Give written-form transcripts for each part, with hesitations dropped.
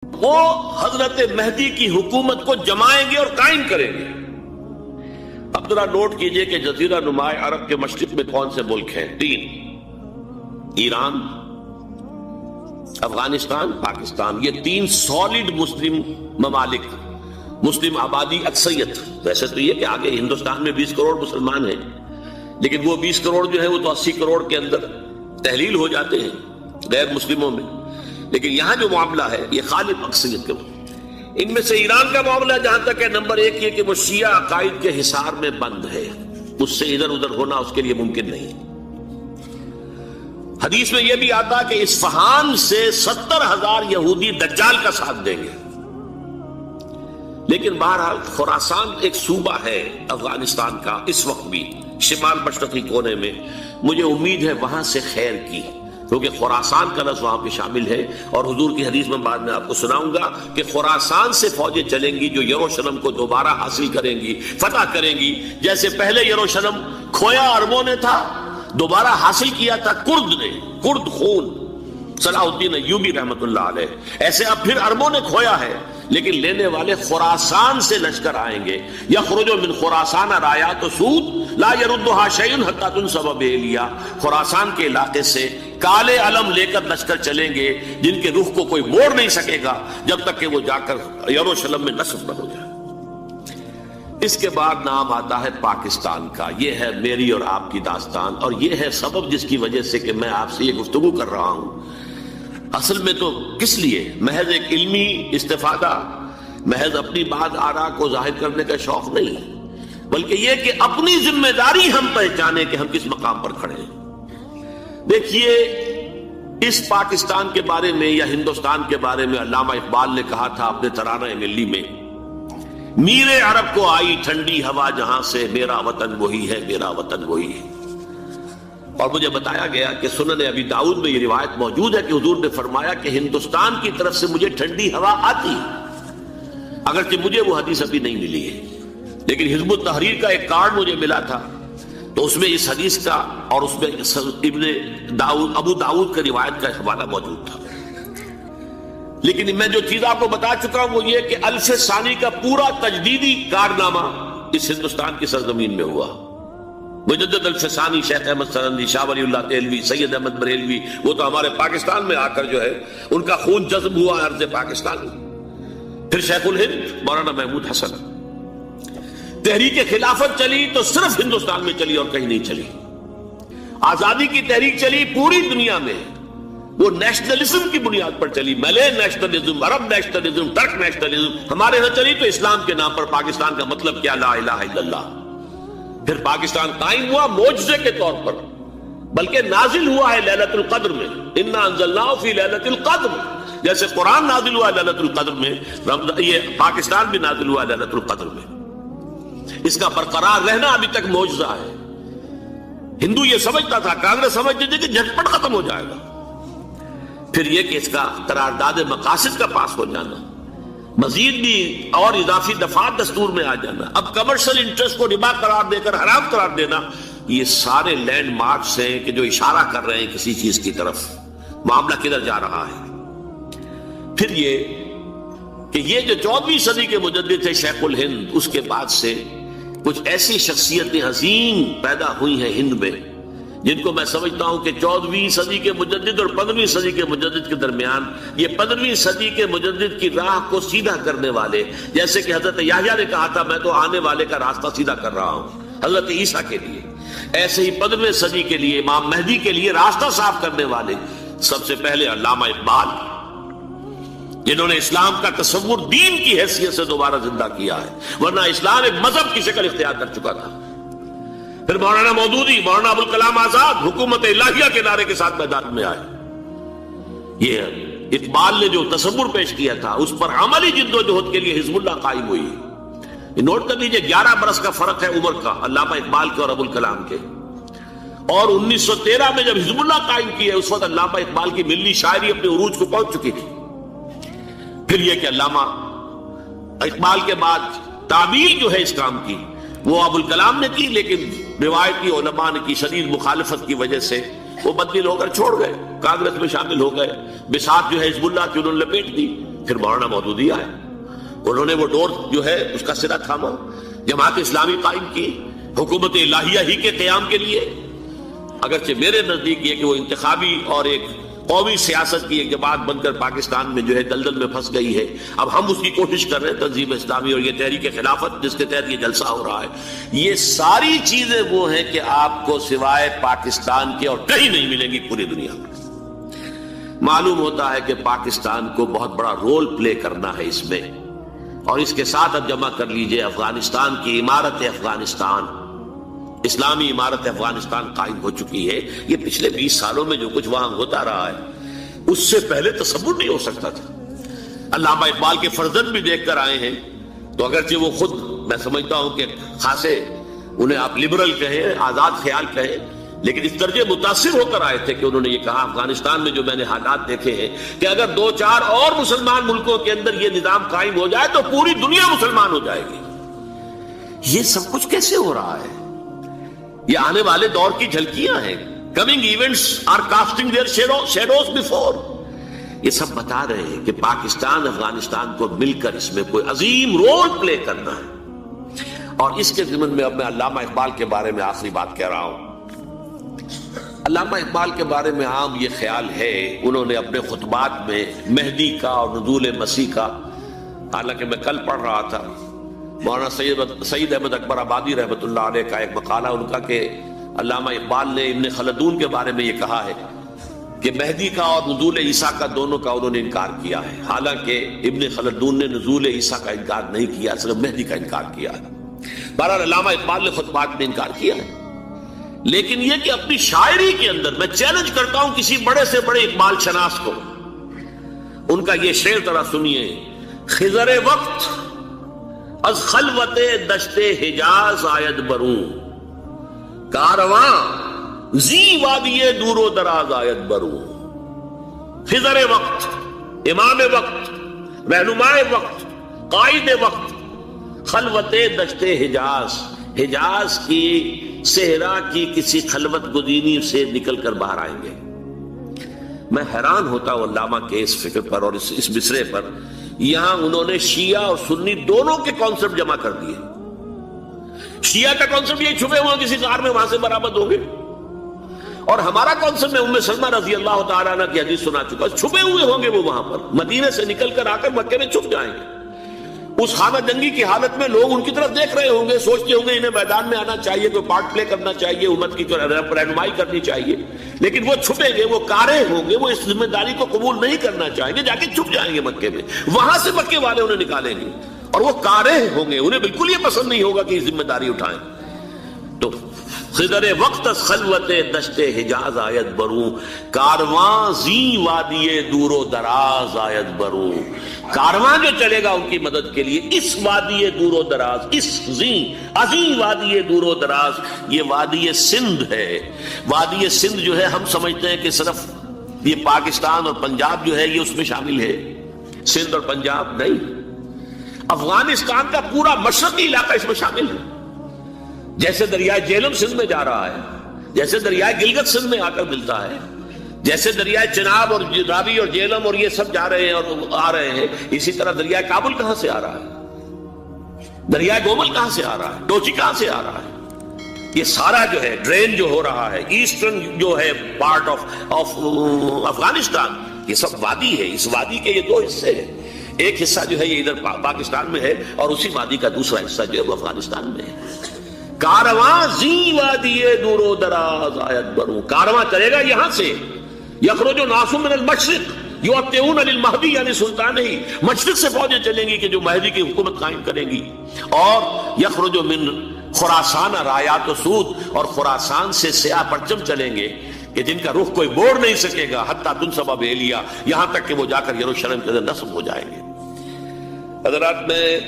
وہ حضرت مہدی کی حکومت کو جمائیں گے اور قائم کریں گے۔ اب ذرا نوٹ کیجئے کہ جزیرہ نماء عرب کے مشرق میں کون سے ملک ہیں؟ 3: ایران، افغانستان، پاکستان۔ یہ 3 سالڈ مسلم ممالک، مسلم آبادی اکثریت۔ ویسے تو یہ کہ آگے ہندوستان میں 20 کروڑ مسلمان ہیں، لیکن وہ 20 کروڑ جو ہے وہ تو 80 کروڑ کے اندر تحلیل ہو جاتے ہیں غیر مسلموں میں، لیکن یہاں جو معاملہ ہے یہ غالب اکثریت کے۔ ان میں سے ایران کا معاملہ جہاں تک ہے، نمبر 1 یہ کہ وہ شیعہ عقائد کے حصار میں بند ہے، اس سے ادھر ادھر ہونا اس کے لیے ممکن نہیں۔ حدیث میں یہ بھی آتا کہ اصفہان سے 70,000 یہودی دجال کا ساتھ دیں گے۔ لیکن بہرحال خراسان ایک صوبہ ہے افغانستان کا اس وقت بھی شمال مشرقی کونے میں، مجھے امید ہے وہاں سے خیر کی، کیونکہ خراسان کا لفظ وہاں پہ شامل ہے، اور حضور کی حدیث میں بعد میں آپ کو سناؤں گا کہ خراسان سے فوجیں چلیں گی جو یروشلم کو دوبارہ حاصل کریں گی، فتح کریں گی۔ جیسے پہلے یروشلم کھویا عربوں نے تھا، دوبارہ حاصل کیا تھا کرد نے، کرد خون صلاح الدین ایوبی رحمت اللہ علیہ، ایسے اب پھر عربوں نے کھویا ہے، لیکن لینے والے خراسان سے لشکر آئیں گے۔ یخرج من خراسان رایات سود لا یردھا شیء حتی تنصب بإیلیا، خراسان کے علاقے سے کالے علم لے کر لشکر چلیں گے جن کے رخ کو کوئی موڑ نہیں سکے گا جب تک کہ وہ جا کر یروشلم میں نصب نہ ہو جائے۔ اس کے بعد نام آتا ہے پاکستان کا۔ یہ ہے میری اور آپ کی داستان، اور یہ ہے سبب جس کی وجہ سے کہ میں آپ سے یہ گفتگو کر رہا ہوں۔ اصل میں تو کس لیے؟ محض ایک علمی استفادہ، محض اپنی بات آراء کو ظاہر کرنے کا شوق نہیں، بلکہ یہ کہ اپنی ذمہ داری ہم پہچانے کہ ہم کس مقام پر کھڑے ہیں۔ دیکھیے، اس پاکستان کے بارے میں یا ہندوستان کے بارے میں علامہ اقبال نے کہا تھا اپنے ترانہ ملی میں، میرے عرب کو آئی ٹھنڈی ہوا جہاں سے، میرا وطن وہی ہے، میرا وطن وہی ہے۔ اور مجھے بتایا گیا کہ سنن ابی داؤد میں یہ روایت موجود ہے کہ حضور نے فرمایا کہ ہندوستان کی طرف سے مجھے ٹھنڈی ہوا آتی، اگرچہ مجھے وہ حدیث ابھی نہیں ملی ہے، لیکن حزب التحریر کا ایک کارڈ مجھے ملا تھا، تو اس میں اس حدیث کا اور اس میں ابو داؤد کا روایت کا حوالہ موجود تھا۔ لیکن میں جو چیز آپ کو بتا چکا ہوں وہ یہ کہ الف ثانی کا پورا تجدیدی کارنامہ اس ہندوستان کی سرزمین میں ہوا۔ مجدد الف ثانی شیخ احمد سرندی، شاہ ولی اللہ دہلوی، سید احمد بریلوی، وہ تو ہمارے پاکستان میں آ کر جو ہے ان کا خون جذب ہوا ارض پاکستان میں۔ پھر شیخ الہند مولانا محمود حسن۔ تحریک خلافت چلی تو صرف ہندوستان میں چلی اور کہیں نہیں چلی۔ آزادی کی تحریک چلی پوری دنیا میں، وہ نیشنلزم کی بنیاد پر چلی، ملے نیشنلزم، عرب نیشنلزم، ترک نیشنلزم۔ ہمارے یہاں چلی تو اسلام کے نام پر، پاکستان کا مطلب کیا؟ لا الہ الا اللہ۔ پھر پاکستان قائم ہوا معجزے کے طور پر، بلکہ نازل ہوا ہے لیلۃ القدر میں، انا انزلناہ فی لیلۃ القدر، جیسے قرآن نازل ہوا ہے لیلۃ القدر میں، یہ پاکستان بھی نازل ہوا ہے لیلۃ القدر میں۔ اس کا برقرار رہنا ابھی تک معجزہ ہے۔ ہندو یہ سمجھتا تھا، کانگریس سمجھتی تھی کہ جھٹپٹ ختم ہو جائے گا۔ پھر یہ کہ اس کا قرارداد مقاصد کا پاس ہو جانا، مزید بھی اور اضافی دفعات دستور میں آ جانا، اب کمرشل انٹرسٹ کو ربا قرار دے کر حرام قرار دینا، یہ سارے لینڈ مارکس ہیں کہ جو اشارہ کر رہے ہیں کسی چیز کی طرف، معاملہ کدھر جا رہا ہے۔ پھر یہ کہ یہ جو 14ویں صدی کے مجدد تھے شیخ الہند، اس کے بعد سے کچھ ایسی شخصیتیں عظیم پیدا ہوئی ہیں ہند میں، جن کو میں سمجھتا ہوں کہ 14ویں صدی کے مجدد اور 15ویں صدی کے مجدد کے درمیان، یہ 15ویں صدی کے مجدد کی راہ کو سیدھا کرنے والے، جیسے کہ حضرت یحییٰ نے کہا تھا میں تو آنے والے کا راستہ سیدھا کر رہا ہوں حضرت عیسیٰ کے لیے، ایسے ہی 15ویں صدی کے لیے امام مہدی کے لیے راستہ صاف کرنے والے سب سے پہلے علامہ اقبال، جنہوں نے اسلام کا تصور دین کی حیثیت سے دوبارہ زندہ کیا ہے، ورنہ اسلام ایک مذہب کی شکل اختیار کر چکا تھا۔ پھر مولانا مودودی، مولانا ابوالکلام آزاد حکومت الہیہ کے نعرے کے ساتھ میدان میں آئے۔ یہ اقبال نے جو تصور پیش کیا تھا اس پر عملی جدوجہد کے لیے حزب اللہ قائم ہوئی۔ یہ نوٹ کر لیجیے، 11 برس کا فرق ہے عمر کا علامہ اقبال کے اور ابوالکلام کے، اور 1913 میں جب حزب اللہ قائم کی ہے اس وقت علامہ اقبال کی ملی شاعری اپنے عروج کو پہنچ چکی تھی۔ پھر یہ کہ علامہ اقبال کے بعد تعمیل جو ہے اس کام کی وہ ابوالکلام نے کی، لیکن روایتی علماء نے کی شدید مخالفت کی وجہ سے وہ بدل ہو کر چھوڑ گئے، کانگریس میں شامل ہو گئے، بساط جو ہے حزب اللہ کی انہوں نے لپیٹ دی۔ پھر مولانا مودودی آئے، انہوں نے وہ ڈور جو ہے اس کا سرا تھاما، جماعت اسلامی قائم کی حکومت الہیہ ہی کے قیام کے لیے۔ اگرچہ میرے نزدیک یہ کہ وہ انتخابی اور ایک قومی سیاست کی ایک جماعت بن کر پاکستان میں جو ہے دلدل میں پھنس گئی ہے، اب ہم اس کی کوشش کر رہے ہیں، تنظیم اسلامی اور یہ تحریک خلافت جس کے تحت یہ جلسہ ہو رہا ہے، یہ ساری چیزیں وہ ہیں کہ آپ کو سوائے پاکستان کے اور کہیں نہیں ملیں گی پوری دنیا میں۔ معلوم ہوتا ہے کہ پاکستان کو بہت بڑا رول پلے کرنا ہے اس میں، اور اس کے ساتھ اب جمع کر لیجئے افغانستان کی عمارت افغانستان، اسلامی عمارت افغانستان قائم ہو چکی ہے۔ یہ پچھلے 20 سالوں میں جو کچھ وہاں ہوتا رہا ہے اس سے پہلے تصور نہیں ہو سکتا تھا۔ علامہ اقبال کے فرزند بھی دیکھ کر آئے ہیں، تو اگرچہ وہ خود میں سمجھتا ہوں کہ خاصے انہیں آپ لبرل کہیں، آزاد خیال کہیں، لیکن اس درجے متاثر ہو کر آئے تھے کہ انہوں نے یہ کہا افغانستان میں جو میں نے حالات دیکھے ہیں کہ اگر 2-4 اور مسلمان ملکوں کے اندر یہ نظام قائم ہو جائے تو پوری دنیا مسلمان ہو جائے گی۔ یہ سب کچھ کیسے ہو رہا ہے؟ یہ آنے والے دور کی جھلکیاں ہیں۔ Coming events are casting their shadows before. یہ سب بتا رہے ہیں کہ پاکستان افغانستان کو مل کر اس میں کوئی عظیم رول پلے کرنا ہے۔ اور اس کے ضمن میں اب میں علامہ اقبال کے بارے میں آخری بات کہہ رہا ہوں۔ علامہ اقبال کے بارے میں عام یہ خیال ہے، انہوں نے اپنے خطبات میں مہدی کا اور نزول مسیح کا، حالانکہ میں کل پڑھ رہا تھا مولانا سید احمد اکبر آبادی رحمۃ اللہ علیہ کا ایک مقالہ ان کا کہ علامہ اقبال نے ابن خلدون کے بارے میں یہ کہا ہے کہ مہدی کا اور نزول عیسیٰ کا دونوں کا انہوں نے انکار کیا ہے، حالانکہ ابن خلدون نے نزول عیسیٰ کا انکار نہیں کیا، صرف مہدی کا انکار کیا ہے۔ بہرحال علامہ اقبال نے خطبات میں انکار کیا ہے، لیکن یہ کہ اپنی شاعری کے اندر میں چیلنج کرتا ہوں کسی بڑے سے بڑے اقبال شناس کو، ان کا یہ شعر ذرا سنیے: خضر وقت از خلوت دشت حجاز آید بروں، کارواں زی وادی دور و دراز آید بروں۔ خضر وقت، امام وقت، رہنمائے وقت، قائد وقت، خلوت دشت حجاز، حجاز کی صحرا کی کسی خلوت گزینی سے نکل کر باہر آئیں گے۔ میں حیران ہوتا ہوں علامہ کے اس فکر پر اور اس مصرے پر۔ یہاں انہوں نے شیعہ اور سنی دونوں کے کانسیپٹ جمع کر دیے۔ شیعہ کا کانسیپٹ یہ چھپے ہوئے کسی غار میں وہاں سے برآمد ہوں گے، اور ہمارا کانسیپٹ میں ام سلمہ رضی اللہ تعالیٰ عنہ کی حدیث سنا چکا، چھپے ہوئے ہوں گے وہ وہاں پر، مدینے سے نکل کر آ کر مکے میں چھپ جائیں گے۔ اس خانہ جنگی کی حالت میں لوگ ان کی طرف دیکھ رہے ہوں گے، سوچتے ہوں گے انہیں میدان میں آنا چاہیے، کوئی پارٹ پلے کرنا چاہیے، امت کی رہنمائی کرنی چاہیے، لیکن وہ چھپیں گے، وہ کارے ہوں گے، وہ اس ذمہ داری کو قبول نہیں کرنا چاہیں گے، جا کے چھپ جائیں گے مکے میں، وہاں سے مکے والے انہیں نکالیں گے، اور وہ کارے ہوں گے، انہیں بالکل یہ پسند نہیں ہوگا کہ یہ ذمہ داری اٹھائیں۔ تو خضر وقت از خلوت دشت حجاز آیت بروں، کارواں زی وادی دور و دراز آیت بروں۔ کارواں جو چلے گا ان کی مدد کے لیے اس وادی دور و دراز، اس عظیم وادی دور و دراز، یہ وادی سندھ ہے۔ وادی سندھ جو ہے ہم سمجھتے ہیں کہ صرف یہ پاکستان اور پنجاب جو ہے یہ اس میں شامل ہے، سندھ اور پنجاب نہیں، افغانستان کا پورا مشرقی علاقہ اس میں شامل ہے۔ جیسے دریائے جہلم سندھ میں جا رہا ہے، جیسے دریائے گلگت سندھ میں آ کر ملتا ہے، جیسے دریائے چناب اور راوی اور جہلم اور یہ سب جا رہے ہیں اور آ رہے ہیں، اسی طرح دریائے کابل کہاں سے آ رہا ہے، دریائے گومل کہاں سے آ رہا ہے، ڈوچی کہاں سے آ رہا ہے، یہ سارا جو ہے ڈرین جو ہو رہا ہے ایسٹرن جو ہے پارٹ آف افغانستان، یہ سب وادی ہے۔ اس وادی کے یہ دو حصے ہیں، ایک حصہ جو ہے یہ ادھر پاکستان میں ہے اور اسی وادی کا دوسرا حصہ جو ہے وہ افغانستان میں ہے۔ کارواں زی وادی دور و دراز آیت بروں، کارواں چلے گا یہاں سے، یخرج ناس من المشرق یؤتون للمہدی یعنی سلطان ہی، مشرق سے فوجیں چلیں گی کہ جو مہدی کی حکومت قائم کریں گی، اور یخرج من خراسان رایات و سود، اور خراسان سے سیاہ پرچم چلیں گے کہ جن کا رخ کوئی موڑ نہیں سکے گا، حتیٰ تنصب بیلیا، یہاں تک کہ وہ جا کر یروشلم کے اندر نصب ہو جائیں گے۔ حضرات، میں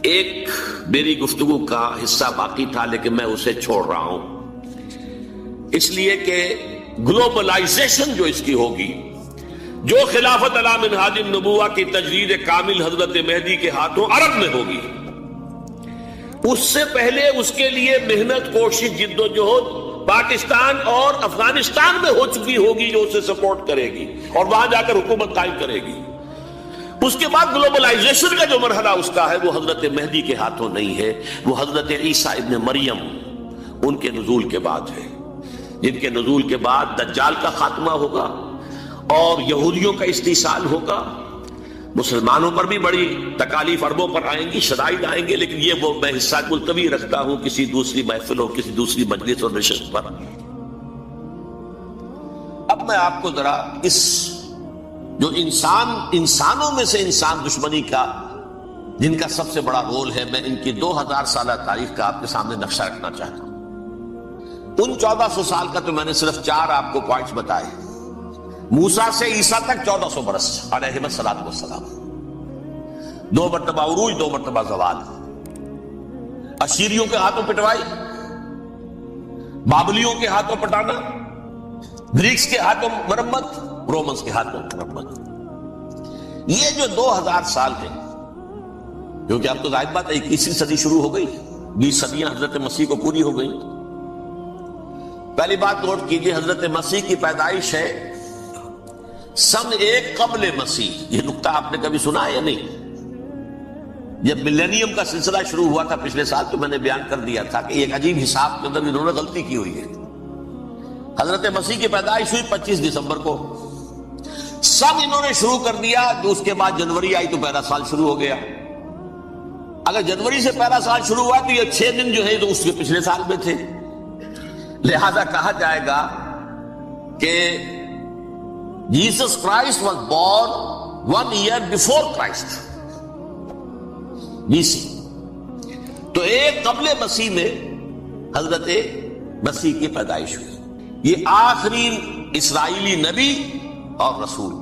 ایک میری گفتگو کا حصہ باقی تھا لیکن میں اسے چھوڑ رہا ہوں، اس لیے کہ گلوبلائزیشن جو اس کی ہوگی، جو خلافت علی منہاج النبوہ کی تجدید کامل حضرت مہدی کے ہاتھوں عرب میں ہوگی، اس سے پہلے اس کے لیے محنت، کوشش، جد و جہد پاکستان اور افغانستان میں ہو چکی ہوگی جو اسے سپورٹ کرے گی اور وہاں جا کر حکومت قائم کرے گی۔ اس کے بعد گلوبلائزیشن کا جو مرحلہ اس کا ہے وہ حضرت مہدی کے ہاتھوں نہیں ہے، وہ حضرت عیسیٰ ابن مریم ان کے نزول کے بعد ہے، جن کے نزول کے بعد دجال کا خاتمہ ہوگا اور یہودیوں کا استحصال ہوگا۔ مسلمانوں پر بھی بڑی تکالیف عربوں پر آئیں گی، شدائد آئیں گے، لیکن یہ وہ میں حصہ ملتوی رکھتا ہوں کسی دوسری محفل ہو، کسی دوسری مجلس اور نشست پر۔ اب میں آپ کو ذرا اس جو انسانوں میں سے انسان دشمنی کا جن کا سب سے بڑا رول ہے، میں ان کی 2000 سالہ تاریخ کا آپ کے سامنے نقشہ رکھنا چاہتا ہوں۔ ان 1400 سال کا تو میں نے صرف 4 آپ کو پوائنٹس بتائے۔ موسیٰ سے عیسیٰ تک 1400 برس علیہ السلام، 2 مرتبہ عروج، 2 مرتبہ زوال، اشیریوں کے ہاتھوں پٹوائی، بابلیوں کے ہاتھوں پٹانا، گریکس کے ہاتھوں مرمت، رومنس کے ہاتھوں مرمت۔ یہ جو 2000 سال ہیں، کیونکہ اب تو ظاہر بات ہے 21ویں صدی شروع ہو گئی، 20 صدیاں حضرت مسیح کو پوری ہو گئی۔ پہلی بات نوٹ کیجئے، حضرت مسیح کی پیدائش ہے سن 1 قبل مسیح۔ یہ نقطہ آپ نے کبھی سنا ہے یا نہیں؟ جب ملینیم کا سلسلہ شروع ہوا تھا پچھلے سال تو میں نے بیان کر دیا تھا کہ ایک عجیب حساب کے اندر انہوں نے غلطی کی ہوئی ہے۔ حضرت مسیح کی پیدائش ہوئی 25 دسمبر کو، سب انہوں نے شروع کر دیا، جو اس کے بعد جنوری آئی تو پہلا سال شروع ہو گیا۔ اگر جنوری سے پہلا سال شروع ہوا تو یہ 6 دن جو ہے تو اس کے پچھلے سال میں تھے، لہذا کہا جائے گا کہ Jesus Christ was born 1 year before Christ, BC۔ تو 1 قبل مسیح میں حضرت مسیح کی پیدائش ہوئی۔ یہ آخری اسرائیلی نبی اور رسول۔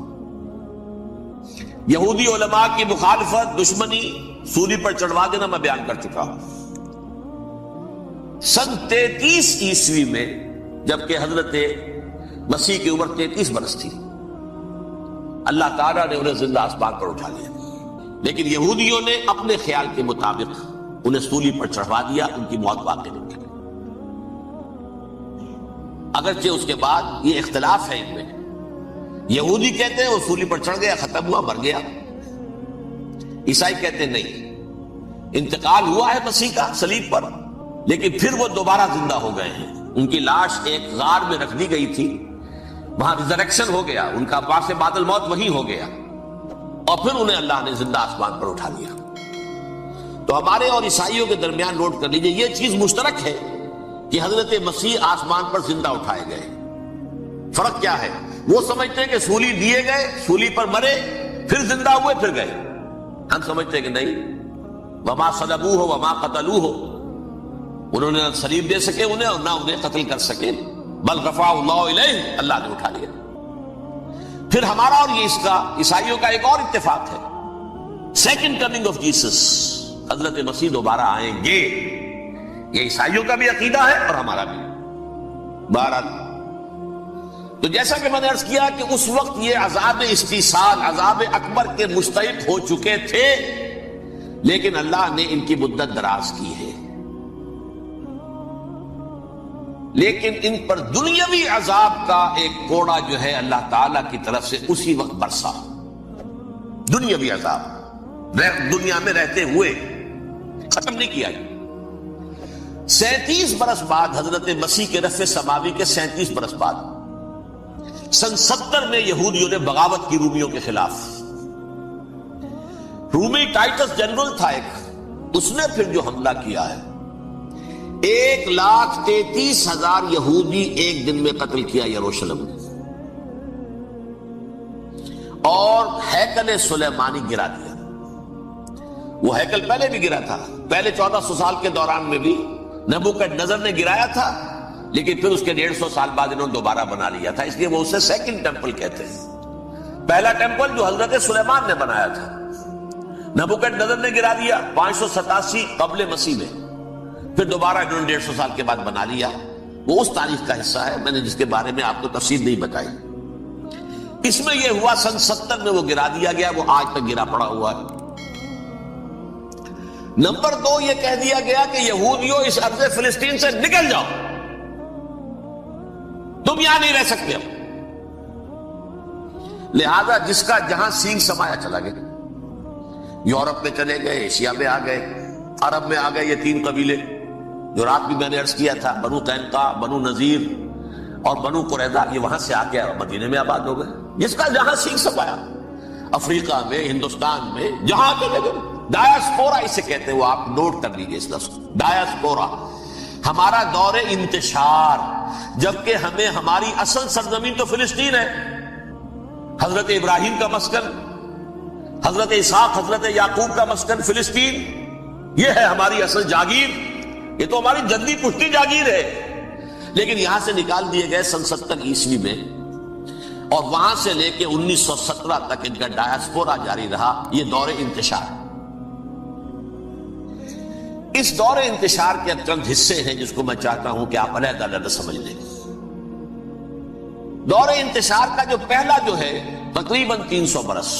یہودی علماء کی مخالفت، دشمنی، سولی پر چڑھوا دینا میں بیان کر چکا ہوں۔ سن 33 عیسوی میں جبکہ حضرت مسیح کی عمر 33 برس تھی، اللہ تعالیٰ نے انہیں زندہ آسمان پر اٹھا لیا، لیکن یہودیوں نے اپنے خیال کے مطابق انہیں سولی پر چڑھوا دیا، ان کی موت واقع نہیں کی۔ اگرچہ اس کے بعد یہ اختلاف ہے ان میں، یہودی کہتے ہیں وہ سولی پر چڑھ گیا، ختم ہوا، مر گیا، عیسائی کہتے ہیں نہیں، انتقال ہوا ہے مسیح کا صلیب پر، لیکن پھر وہ دوبارہ زندہ ہو گئے ہیں۔ ان کی لاش ایک غار میں رکھ دی گئی تھی، وہاں ریزریکشن ہو گیا، ان کا پاس بعد الموت وہی ہو گیا، اور پھر انہیں اللہ نے زندہ آسمان پر اٹھا لیا۔ تو ہمارے اور عیسائیوں کے درمیان نوٹ کر لیجئے، یہ چیز مشترک ہے کہ حضرت مسیح آسمان پر زندہ اٹھائے گئے۔ فرق کیا ہے؟ وہ سمجھتے ہیں کہ سولی دیے گئے، سولی پر مرے، پھر زندہ ہوئے، پھر گئے۔ ہم سمجھتے ہیں کہ نہیں، وما صلبوہ وما قتلوہ، انہوں نے نہ صلیب دے سکے انہیں اور نہ انہیں قتل کر سکے، بل رفعہ اللہ الیہ، اللہ نے اٹھا لیا۔ پھر ہمارا اور یہ اس کا عیسائیوں کا ایک اور اتفاق ہے، سیکنڈ کمنگ آف جیسس، حضرت مسیح دوبارہ آئیں گے۔ یہ عیسائیوں کا بھی عقیدہ ہے اور ہمارا بھی۔ بہرحال تو جیسا کہ میں نے عرض کیا کہ اس وقت یہ عذاب استیصال، عذاب اکبر کے مستحق ہو چکے تھے، لیکن اللہ نے ان کی مدت دراز کی ہے، لیکن ان پر دنیاوی عذاب کا ایک کوڑا جو ہے اللہ تعالی کی طرف سے اسی وقت برسا۔ دنیاوی عذاب دنیا میں رہتے ہوئے ختم نہیں کیا۔ 37 برس بعد حضرت مسیح کے رفع سماوی کے 37 برس بعد سن 70 میں یہودیوں نے بغاوت کی رومیوں کے خلاف۔ رومی ٹائٹس جنرل تھا ایک، اس نے پھر جو حملہ کیا ہے، 1,33,000 یہودی ایک دن میں قتل کیا یروشلم میں، اور ہیکل سلیمانی گرا دیا۔ وہ ہیکل پہلے بھی گرا تھا، پہلے 1400 سال کے دوران میں بھی نبوکدنضر نے گرایا تھا، لیکن پھر اس کے 150 سال بعد انہوں نے دوبارہ بنا لیا تھا، اس لیے وہ اسے سیکنڈ ٹیمپل کہتے ہیں۔ پہلا ٹیمپل جو حضرت سلیمان نے بنایا تھا، نبوکدنضر نے گرا دیا 587 قبل مسیح میں، پھر دوبارہ انہوں نے 150 سال کے بعد بنا لیا۔ وہ اس تاریخ کا حصہ ہے، میں نے جس کے بارے میں آپ کو تفصیل نہیں بتائی۔ اس میں یہ ہوا سن 70 میں وہ گرا دیا گیا، وہ آج تک گرا پڑا ہوا ہے۔ نمبر 2 یہ کہہ دیا گیا کہ یہودیوں اس ارض فلسطین سے نکل جاؤ، تم یہاں نہیں رہ سکتے ہو۔ لہذا جس کا جہاں سینگ سمایا چلا گیا، یورپ میں چلے گئے، ایشیا میں آ گئے، عرب میں آ گئے یہ 3 قبیلے جو رات بھی میں نے عرض کیا تھا، بنو قینقاع، بنو نذیر اور بنو قریظہ، یہ وہاں سے آ کے مدینے میں آباد ہو گئے، جس کا جہاں سیکھ سپایا، افریقہ میں، ہندوستان میں، جہاں چلے گئے۔ ڈایاسپورا اسے کہتے ہیں، وہ آپ نوٹ کر لیجیے اس لفظ کو، ڈایاسپورا، ہمارا دور انتشار، جبکہ ہمیں ہماری اصل سرزمین تو فلسطین ہے، حضرت ابراہیم کا مسکن، حضرت اسحاق، حضرت یعقوب کا مسکن فلسطین، یہ ہے ہماری اصل جاگیر، یہ تو ہماری جدی پشتی جاگیر ہے، لیکن یہاں سے نکال دیے گئے سن 70 عیسوی میں، اور وہاں سے لے کے 1917 تک ان کا ڈایاسپورا جاری رہا، یہ دور انتشار۔ اس دور انتشار کے چند حصے ہیں جس کو میں چاہتا ہوں کہ آپ علیحدہ علیحدہ سمجھ لیں۔ دور انتشار کا جو پہلا جو ہے تقریباً 300 برس،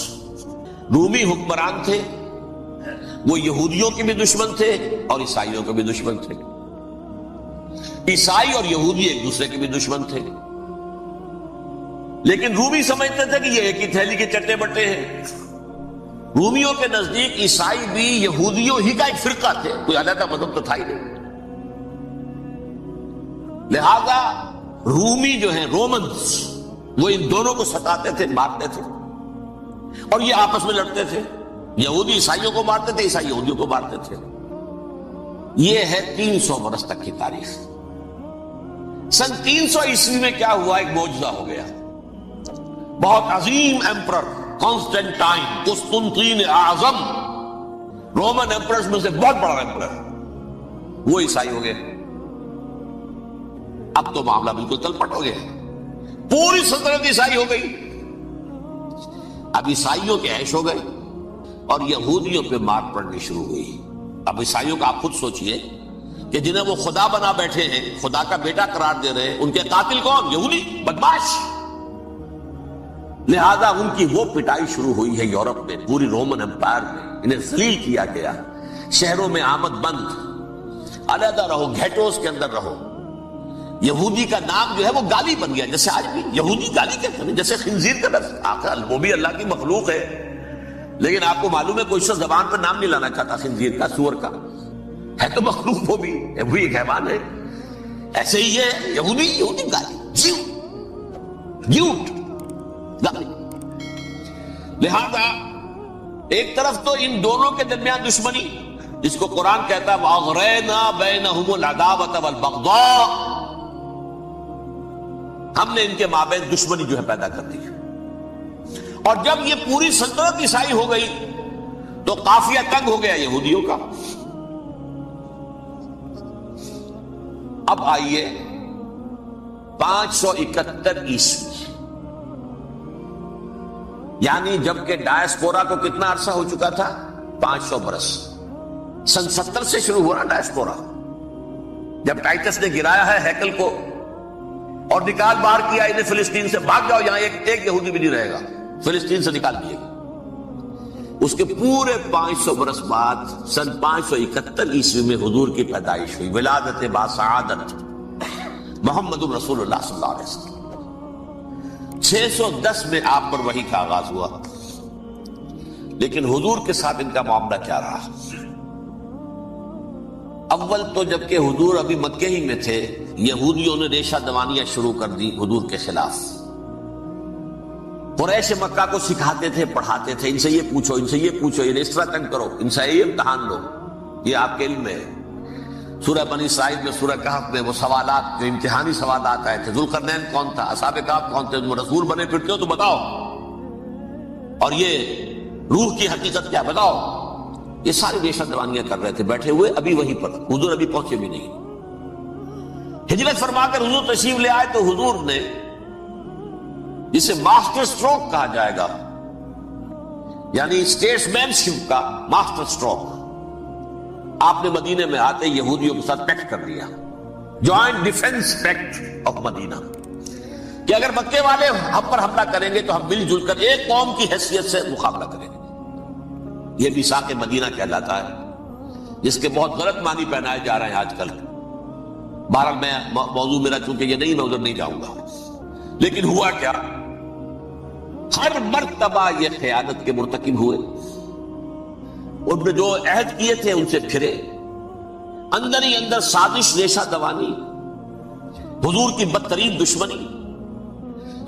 رومی حکمران تھے، وہ یہودیوں کے بھی دشمن تھے اور عیسائیوں کے بھی دشمن تھے، عیسائی اور یہودی ایک دوسرے کے بھی دشمن تھے، لیکن رومی سمجھتے تھے کہ یہ ایک ہی تھیلی کے چٹے بٹے ہیں۔ رومیوں کے نزدیک عیسائی بھی یہودیوں ہی کا ایک فرقہ تھے، کوئی علیحدہ مذہب تو تھا ہی نہیں، لہذا رومی جو ہیں رومنز، وہ ان دونوں کو ستاتے تھے، مارتے تھے، اور یہ آپس میں لڑتے تھے، یہودی عیسائیوں کو مارتے تھے، عیسائی یہودیوں کو مارتے تھے۔ یہ ہے 300 برس تک کی تاریخ۔ سن 300 عیسوی میں کیا ہوا؟ ایک معجزہ ہو گیا، بہت عظیم ایمپرر کانسٹینٹائن، قسطنطین اعظم، رومن ایمپررز میں سے بہت بڑا ایمپرر، وہ عیسائی ہو گئے۔ اب تو معاملہ بالکل تل پٹ ہو گیا، پوری سلطنت عیسائی ہو گئی۔ اب عیسائیوں کے عیش ہو گئے اور یہودیوں پہ مار پڑنی شروع ہوئی۔ اب عیسائیوں کا آپ خود سوچئے کہ جنہیں وہ خدا بنا بیٹھے ہیں، خدا کا بیٹا قرار دے رہے ہیں، ان کے قاتل کون؟ یہودی بدماش۔ لہذا ان کی وہ پٹائی شروع ہوئی ہے یورپ میں، پوری رومن امپائر میں، انہیں ذلیل کیا گیا، شہروں میں آمد بند، علیحدہ رہو، گھیٹوز کے اندر رہو۔ یہودی کا نام جو ہے وہ گالی بن گیا، جیسے آج بھی یہودی گالی کہتے ہیں، جیسے خنزیر کا لفظ، آخر وہ بھی اللہ کی مخلوق ہے، لیکن آپ کو معلوم ہے کوئی شخص زبان پر نام نہیں لانا چاہتا خنزیر کا، سور کا، ہے تو مخلوق وہ بھی ایک حیوان ہے، ایسے ہی ہے یہودی گالی، جھوٹ گالی۔ لہذا ایک طرف تو ان دونوں کے درمیان دشمنی، جس کو قرآن کہتا ہے وَأَغْرَيْنَا بَيْنَهُمُ الْعَدَاوَةَ وَالْبَغْضَاءَ، ہم نے ان کے مابین دشمنی جو ہے پیدا کر دی، اور جب یہ پوری سلطنت عیسائی ہو گئی تو قافیہ تنگ ہو گیا یہودیوں کا۔ اب آئیے 571 عیسوی، یعنی جبکہ ڈایاسپورا کو کتنا عرصہ ہو چکا تھا؟ 500 برس۔ سن 70 سے شروع ہوا نا ڈایاسپورا، جب ٹائٹس نے گرایا ہے ہیکل کو اور نکال باہر کیا انہیں فلسطین سے، بھاگ جاؤ یہاں ایک یہودی بھی نہیں رہے گا، فلسطین سے نکال دیے گا۔ اس کے پورے 500 برس بعد سن 571 عیسوی میں حضور کی پیدائش ہوئی، ولادت باسعادت محمد رسول اللہ صلی اللہ علیہ وسلم۔ 610 میں آپ پر وحی کا آغاز ہوا، لیکن حضور کے ساتھ ان کا معاملہ کیا رہا؟ اول تو جبکہ حضور ابھی مکے ہی میں تھے، یہودیوں نے ریشہ دوانیاں شروع کر دی حضور کے خلاف۔ قریش مکہ کو سکھاتے تھے، پڑھاتے تھے، ان سے یہ پوچھو، ان سے یہ پوچھو، انہیں اس طرح تنگ کرو، ان سے یہ امتحان لو، یہ آپ کے علم میں ہے۔ سورہ بنی اسرائیل میں، سورہ کہف میں وہ سوالات جو امتحانی سوالات آئے تھے، ذوالقرنین کون تھا، اصحاب کہف کون تھے، تم رسول بنے پھرتے ہو تو بتاؤ، اور یہ روح کی حقیقت کیا بتاؤ، یہ ساری ریشہ دوانیاں کر رہے تھے بیٹھے ہوئے ابھی وہیں پر، حضور ابھی پہنچے بھی نہیں۔ ہجرت فرما کر حضور تشریف لے آئے تو حضور نے، جسے ماسٹر سٹروک کہا جائے گا، یعنی اسٹیٹس مین شپ کا ماسٹر سٹروک، آپ نے مدینے میں آتے یہودیوں کے ساتھ پیکٹ کر لیا، جوائنٹ ڈیفنس پیکٹ آف مدینہ، کہ اگر مکے والے ہم پر حملہ کریں گے تو ہم مل جل کر ایک قوم کی حیثیت سے مقابلہ کریں گے۔ یہ میثاق مدینہ کہلاتا ہے، جس کے بہت غلط معنی پہنائے جا رہے ہیں آج کل۔ بہرحال میں موضوع میرا چونکہ یہ نہیں، میں ادھر نہیں جاؤں گا، لیکن ہوا کیا؟ ہر مرتبہ یہ خیانت کے مرتکب ہوئے، ان نے جو عہد کیے تھے ان سے پھرے، اندر ہی اندر سازش ریشہ دوانی، حضور کی بدترین دشمنی۔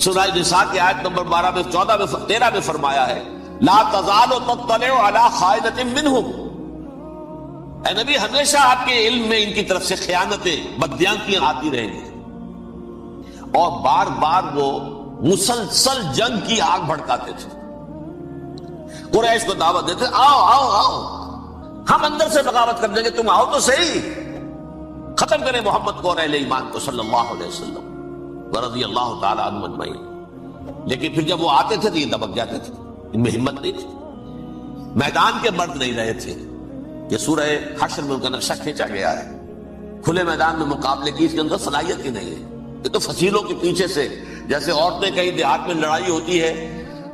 سورہ نساء کی آیت نمبر 12 میں 14 میں 13 میں فرمایا ہے لا تزال تطلع علی خائنۃ منہم، اے نبی ہمیشہ آپ کے علم میں ان کی طرف سے خیانتیں، بدیانتیاں آتی رہیں گی، اور بار بار وہ مسلسل جنگ کی آگ بھڑکاتے تھے۔ قریش کو دعوت دیتے آؤ آؤ آؤ ہم اندر سے بغاوت کر دیں گے، تم آؤ تو صحیح، ختم کریں محمد کو اور اہل ایمان کو صلی اللہ علیہ وسلم ورضی اللہ تعالی عنہم اجمعین۔ لیکن پھر جب وہ آتے تھے تو یہ دبک جاتے تھے، ان میں ہمت نہیں تھی، میدان کے مرد نہیں رہے تھے۔ یہ سورہ حشر میں ان کا نقشہ کھینچا گیا ہے، کھلے میدان میں مقابلے کی اس کے اندر صلاحیت ہی نہیں ہے۔ یہ تو فصیلوں کے پیچھے سے، جیسے عورتیں کہیں دیہات میں لڑائی ہوتی ہے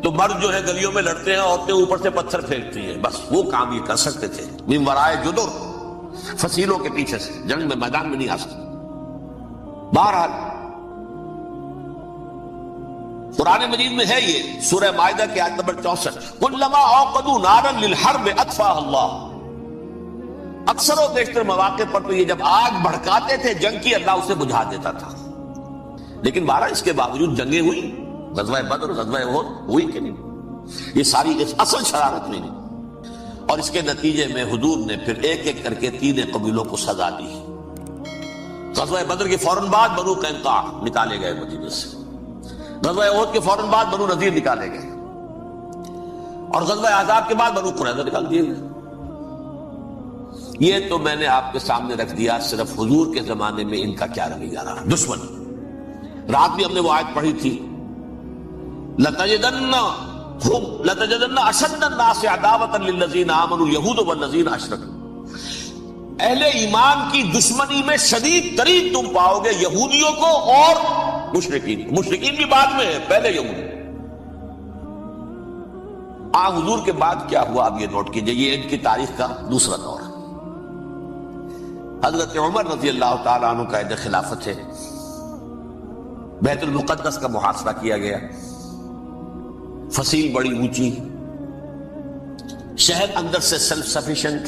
تو مرد جو ہے گلیوں میں لڑتے ہیں، عورتیں اوپر سے پتھر پھینکتی ہیں، بس وہ کام یہ کر سکتے تھے، من ورائے جدر، فصیلوں کے پیچھے سے، جنگ میں میدان میں نہیں آ سکتے۔ بہرحال قرآن مجید میں ہے یہ سورہ مائدہ کی آیت نمبر 64 کلما اوقدوا نارا للحرب اطفاها اللہ، اکثر و بیشتر مواقع پر تو یہ جب آگ بھڑکاتے تھے جنگ کی، اللہ اسے بجھا دیتا تھا۔ لیکن بہرحال اس کے باوجود جنگیں ہوئی، غزوہ بدر، غزوہ احد ہوئی کہ نہیں، یہ ساری اصل شرارت میں نہیں۔ اور اس کے نتیجے میں حضور نے پھر ایک ایک کر کے 3 قبیلوں کو سزا دی۔ غزوہ بدر کے فوراً بعد بنو قینقاع نکالے گئے مدینے سے، غزوہ احد کے فوراً بعد بنو نذیر نکالے گئے، اور غزوہ احزاب کے بعد بنو قریظہ نکال دیے گئے۔ یہ تو میں نے آپ کے سامنے رکھ دیا صرف حضور کے زمانے میں ان کا کیا رویہ رہا، دشمن۔ رات بھی ہم نے وہ آیت پڑھی تھی لَتَجِدَنَّ أَشَدَّ النَّاسِ عَدَاوَةً لِلَّذِينَ آمَنُوا الْيَهُودُ وَالَّذِينَ أَشْرَكُوا، اہل ایمان کی دشمنی میں شدید ترین تم پاؤ گے یہودیوں کو اور مشرکین کو۔ مشرکین بھی بعد میں ہے، پہلے یہودی۔ حضور کے بعد کیا ہوا اب یہ نوٹ کیجئے، یہ ان کی تاریخ کا دوسرا دور۔ حضرت عمر رضی اللہ تعالیٰ عنہ کا عہد خلافت ہے، بیت المقدس کا محاصرہ کیا گیا، فصیل بڑی اونچی، شہر اندر سے سیلف سفیشنٹ،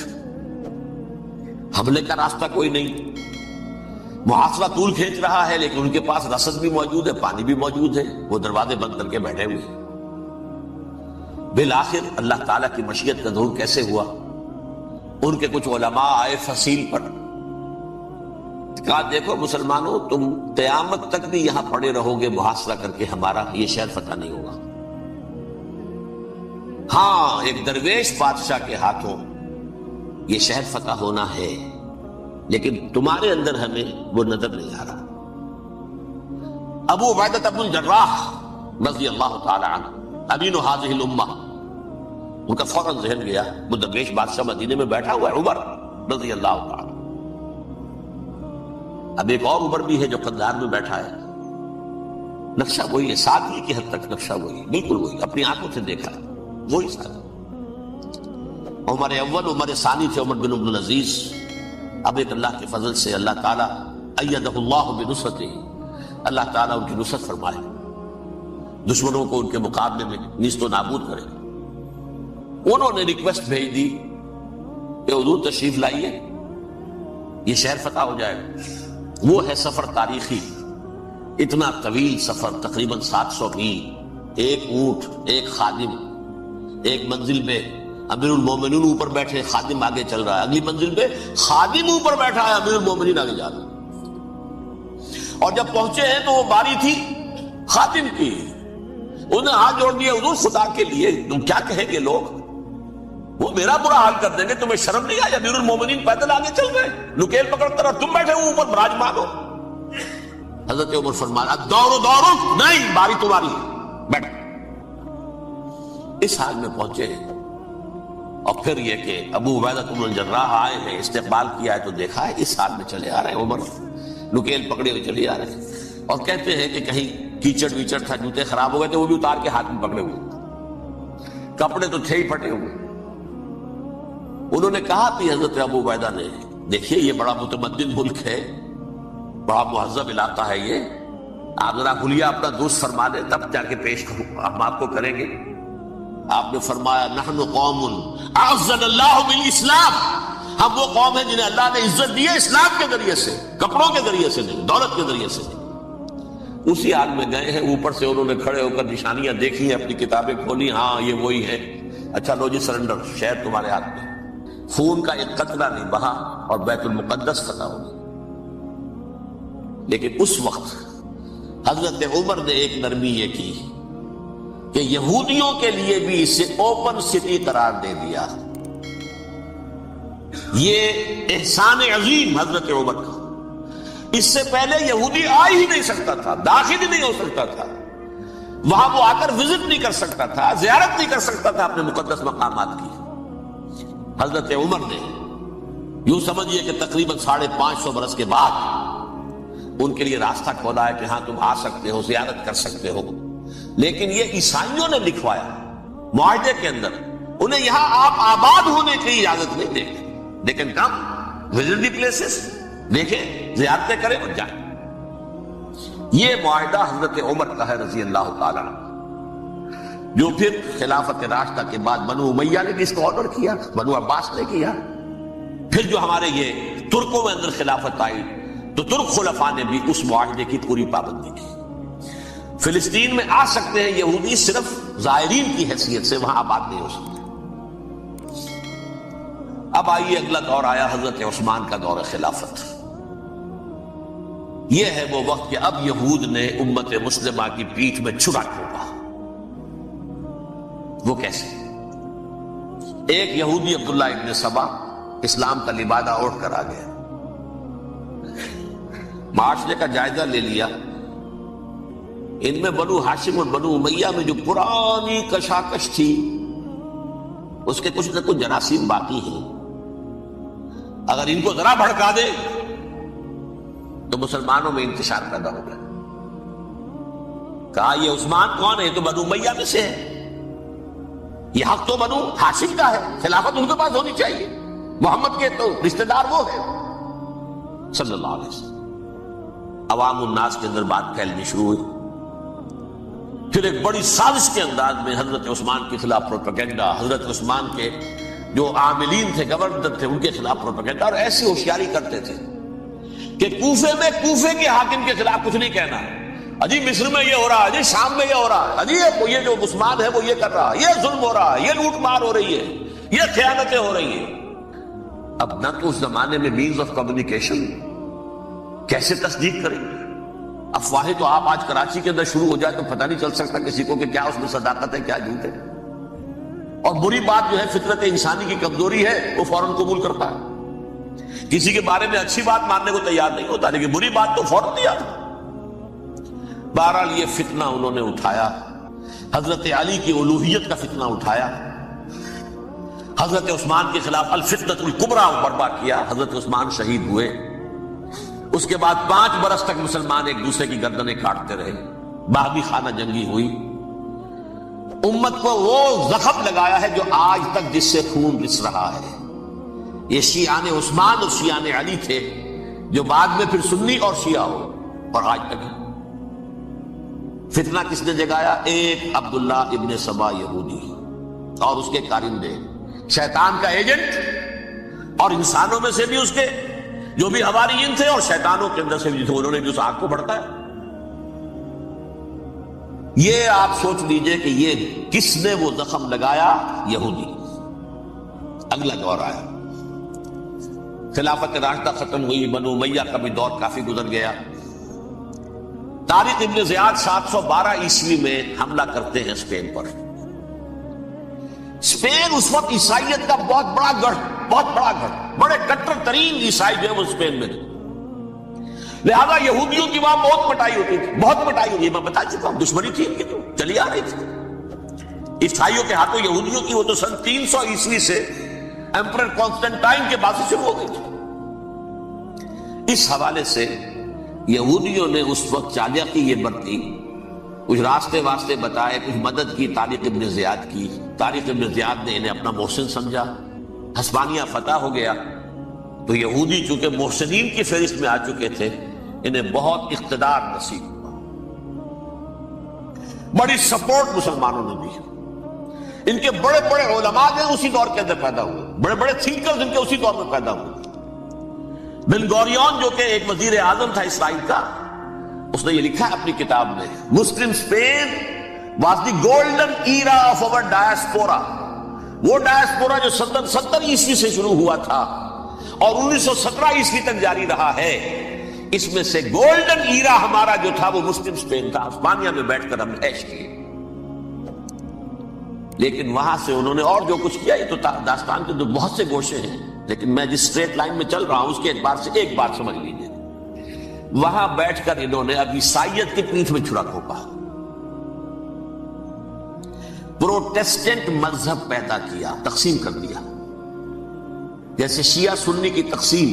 حملے کا راستہ کوئی نہیں، محاصرہ طول کھینچ رہا ہے، لیکن ان کے پاس رسد بھی موجود ہے، پانی بھی موجود ہے، وہ دروازے بند کر کے بیٹھے ہوئے۔ بالآخر اللہ تعالیٰ کی مشیت کا ظہور کیسے ہوا، ان کے کچھ علماء آئے فصیل پر، کہا دیکھو مسلمانوں تم قیامت تک بھی یہاں پڑے رہو گے محاصرہ کر کے، ہمارا یہ شہر فتح نہیں ہوگا۔ ہاں ایک درویش بادشاہ کے ہاتھوں یہ شہر فتح ہونا ہے، لیکن تمہارے اندر ہمیں وہ نظر نہیں آ رہا۔ ابو عبیدہ بن الجراح رضی اللہ تعالی عنہ امین هذه الامہ، ان کا فوراً ذہن گیا وہ درویش بادشاہ مدینے میں بیٹھا ہوا ہے عمر رضی اللہ تعالی۔ اب ایک اور عمر بھی ہے جو قندھار میں بیٹھا ہے، نقشہ وہی ہے، سادگی کی حد تک نقشہ وہی، بالکل وہی، اپنی آنکھوں سے دیکھا ہے وہی سادہ۔ عمر اول عمر ثانی تھے عمر بن عبد العزیز۔ اب ایک اللہ کے فضل سے اللہ تعالیٰ ایدہ اللہ بنصرتہ، اللہ تعالیٰ ان کی نصرت فرمائے، دشمنوں کو ان کے مقابلے میں نیست و نابود کرے۔ انہوں نے ریکویسٹ بھیج دی کہ حضور تشریف لائیے، یہ شہر فتح ہو جائے گا۔ وہ ہے سفر تاریخی، اتنا طویل سفر، تقریباً 700 میل، ایک اونٹ، ایک خادم، ایک منزل میں امیر المومنین اوپر بیٹھے، خادم آگے چل رہا ہے، اگلی منزل پہ خادم اوپر بیٹھا ہے، امیر المومنین آگے جا رہا ہے۔ اور جب پہنچے ہیں تو وہ باری تھی خادم کی، انہوں نے ہاتھ جوڑ دیا حضور خدا کے لیے تم کیا کہیں گے لوگ، وہ میرا برا حال کر دیں گے، تمہیں شرم نہیں آئی، امیر المومنین پیدل آگے چل رہے ہیں، نکیل پکڑ کر، اور تم بیٹھے ہو اوپر براجمان ہو۔ حضرت عمر فرمایا دور نہیں، باری تمہاری ہے، بیٹھ۔ اس حال میں پہنچے ہیں، اور پھر یہ کہ ابو عبیدہ بن الجراح آئے ہیں، استقبال کیا ہے تو دیکھا ہے اس حال میں چلے آ رہے ہیں، عمر نکیل پکڑے ہوئے چلے آ رہے ہیں، اور کہتے ہیں کہ کہیں کیچڑ ویچڑ تھا، جوتے خراب ہو گئے تھے، وہ بھی اتار کے ہاتھ میں پکڑے ہوئے، کپڑے تو تھے ہی پھٹے ہوئے۔ انہوں نے کہا کہ حضرت ابو عبیدہ نے دیکھیے یہ بڑا متمدن ملک ہے، بڑا مہذب علاقہ ہے، یہ آپ ذرا حلیہ اپنا درست فرما دیں تب جا کے پیش ہم آپ کو کریں گے۔ آپ نے فرمایا نحن قوم اعزنا اللہ بالاسلام، ہم وہ قوم ہیں جنہیں اللہ نے عزت دی ہے اسلام کے ذریعے سے، کپڑوں کے ذریعے سے نہیں، دولت کے ذریعے سے نہیں۔ اسی حال میں گئے ہیں، اوپر سے انہوں نے کھڑے ہو کر نشانیاں دیکھی ہیں، اپنی کتابیں کھولی، ہاں یہ وہی ہے، اچھا لو جی سرنڈر، شہر تمہارے ہاتھ میں۔ خون کا ایک قطرہ نہیں بہا اور بیت المقدس فتح ہو گئی۔ لیکن اس وقت حضرت عمر نے ایک نرمی یہ کی کہ یہودیوں کے لیے بھی اسے اوپن سٹی قرار دے دیا۔ یہ احسان عظیم حضرت عمر کا، اس سے پہلے یہودی آ ہی نہیں سکتا تھا، داخل ہی نہیں ہو سکتا تھا، وہاں وہ آ کر وزٹ نہیں کر سکتا تھا، زیارت نہیں کر سکتا تھا اپنے مقدس مقامات کی۔ حضرت عمر نے یوں سمجھیے کہ تقریباً 550 برس کے بعد ان کے لیے راستہ کھولا ہے کہ ہاں تم آ سکتے ہو، زیارت کر سکتے ہو۔ لیکن یہ عیسائیوں نے لکھوایا معاہدے کے اندر، انہیں یہاں آپ آباد ہونے کی اجازت نہیں دیں گے، لیکن کم وزٹ دی پلیسز، دیکھیں زیارتیں کریں اور جائیں۔ یہ معاہدہ حضرت عمر کا ہے رضی اللہ تعالیٰ عنہ، جو پھر خلافت راشدہ کے بعد بنو امیہ نے بھی اس کو آرڈر کیا، بنو عباس نے کیا۔ پھر جو ہمارے یہ ترکوں میں اندر خلافت آئی تو ترک خلفاء نے بھی اس معاہدے کی پوری پابندی کی۔ فلسطین میں آ سکتے ہیں یہودی، صرف زائرین کی حیثیت سے، وہاں آباد نہیں ہو سکتے۔ اب آئیے اگلا دور آیا حضرت عثمان کا دور خلافت۔ یہ ہے وہ وقت کہ اب یہود نے امت مسلمہ کی پیٹھ میں چھرا ٹھوکا۔ وہ کیسے؟ ایک یہودی عبداللہ ابن سبا اسلام کا لبادہ اوڑھ کر آ گیا، معاشرے کا جائزہ لے لیا، ان میں بنو ہاشم اور بنو امیہ میں جو پرانی کشاکش تھی اس کے کچھ نہ کچھ جراثیم باقی ہیں، اگر ان کو ذرا بھڑکا دے تو مسلمانوں میں انتشار پیدا ہو گیا۔ کہا یہ عثمان کون ہے؟ یہ تو بنو امیہ میں سے ہے، یہ حق تو بنو ہاشم کا ہے، خلافت ان کے پاس ہونی چاہیے، محمد کے تو رشتہ دار وہ ہے صلی اللہ علیہ وسلم۔ عوام الناس کے اندر بات پھیلنی شروع ہوئی، پھر ایک بڑی سازش کے انداز میں حضرت عثمان کے خلاف پروپیگنڈا، حضرت عثمان کے جو عاملین تھے، گورنر تھے، ان کے خلاف پروپیگنڈا، اور ایسی ہوشیاری کرتے تھے کہ کوفے میں کوفے کے حاکم کے خلاف کچھ نہیں کہنا، اجی مصر میں یہ ہو رہا ہے، اجی شام میں یہ ہو رہا ہے، اجی یہ جو عثمان ہے وہ یہ کر رہا ہے، یہ ظلم ہو رہا ہے، یہ لوٹ مار ہو رہی ہے، یہ خیانتیں ہو رہی ہیں۔ اب نہ تو اس زمانے میں مینز آف کمیونیکیشن، کیسے تصدیق کریں؟ افواہیں تو آپ آج کراچی کے اندر شروع ہو جائے تو پتہ نہیں چل سکتا کسی کو کہ کیا اس میں صداقت ہے کیا جھوٹ ہے، اور بری بات جو ہے فطرت انسانی کی کمزوری ہے، وہ فوراً قبول کرتا ہے، کسی کے بارے میں اچھی بات ماننے کو تیار نہیں ہوتا، لیکن بری بات تو فوراً دیا۔ بہرحال یہ فتنہ انہوں نے اٹھایا، حضرت علی کی الوہیت کا فتنہ اٹھایا، حضرت عثمان کے خلاف الفتنۃ الکبریٰ برپا کیا، حضرت عثمان شہید ہوئے۔ اس کے بعد 5 برس تک مسلمان ایک دوسرے کی گردنیں کاٹتے رہے، باہمی خانہ جنگی ہوئی، امت کو وہ زخم لگایا ہے جو آج تک جس سے خون رس رہا ہے۔ یہ شیعان عثمان اور شیعان علی تھے جو بعد میں پھر سنی اور شیعہ ہو، اور آج تک فتنہ کس نے جگایا؟ ایک عبداللہ ابن سبا یہودی اور اس کے کارندے، شیطان کا ایجنٹ، اور انسانوں میں سے بھی اس کے جو بھی حواریین تھے اور شیطانوں کے اندر سے بھی تھے، انہوں نے بھی اس آگ کو بھڑکایا۔ یہ آپ سوچ لیجئے کہ یہ کس نے وہ زخم لگایا؟ یہودی۔ اگلا دور آیا، خلافت راشدہ ختم ہوئی، بنو امیہ کا بھی دور کافی گزر گیا۔ طارق ابن زیاد 712 عیسوی میں حملہ کرتے ہیں اسپین پر۔ اسپین اس وقت عیسائیت کا بہت بڑا گڑھ، بڑے کٹر ترین عیسائی جو ہے وہ اسپین میں تھے، لہذا یہودیوں کی وہاں بہت پٹائی ہوتی تھی، بہت پٹائی ہوتی ہے، میں بتا چکا ہوں، دشمنی تھی ان کی تو چلی آ رہی تھی عیسائیوں کے ہاتھوں یہودیوں کی، وہ تو سن 300 عیسوی سے ایمپرر کانسٹنٹائن کے بعد سے شروع ہو گئی تھی۔ اس حوالے سے یہودیوں نے اس وقت چالاکی یہ برتی، کچھ راستے واسطے بتائے، کچھ مدد کی طارق ابن زیاد کی۔ طارق ابن زیاد نے انہیں اپنا محسن سمجھا، ہسپانیہ فتح ہو گیا تو یہودی چونکہ محسنین کی فہرست میں آ چکے تھے، انہیں بہت اقتدار نصیب ہوا، بڑی سپورٹ مسلمانوں نے دی۔ ان کے بڑے بڑے علماء جو اسی دور کے اندر پیدا ہوئے، بڑے بڑے تھنکرز ان کے اسی دور میں پیدا ہوئے۔ بن گوریون جو کہ ایک وزیر اعظم تھا اسرائیل کا، اس نے یہ لکھا ہے اپنی کتاب میں، Muslim Spain was the golden era of our diaspora, وہ ڈائسپورا جو 70 عیسوی سے شروع ہوا تھا اور 1917 عیسوی تک جاری رہا ہے، اس میں سے گولڈن ایرا ہمارا جو تھا وہ مسلم اسپین تھا۔ اسپانیہ میں بیٹھ کر ہم نے عیش کیے، لیکن وہاں سے انہوں نے اور جو کچھ کیا، یہ تو داستان کے تو بہت سے گوشے ہیں، لیکن میں جس اسٹریٹ لائن میں چل رہا ہوں اس کے اعتبار سے ایک بات سمجھ لیجیے، وہاں بیٹھ کر انہوں نے اب عیسائیت کی پیٹھ میں چھڑا کھوپا، پروٹیسٹنٹ مذہب پیدا کیا، تقسیم کر دیا، جیسے شیعہ سنی کی تقسیم،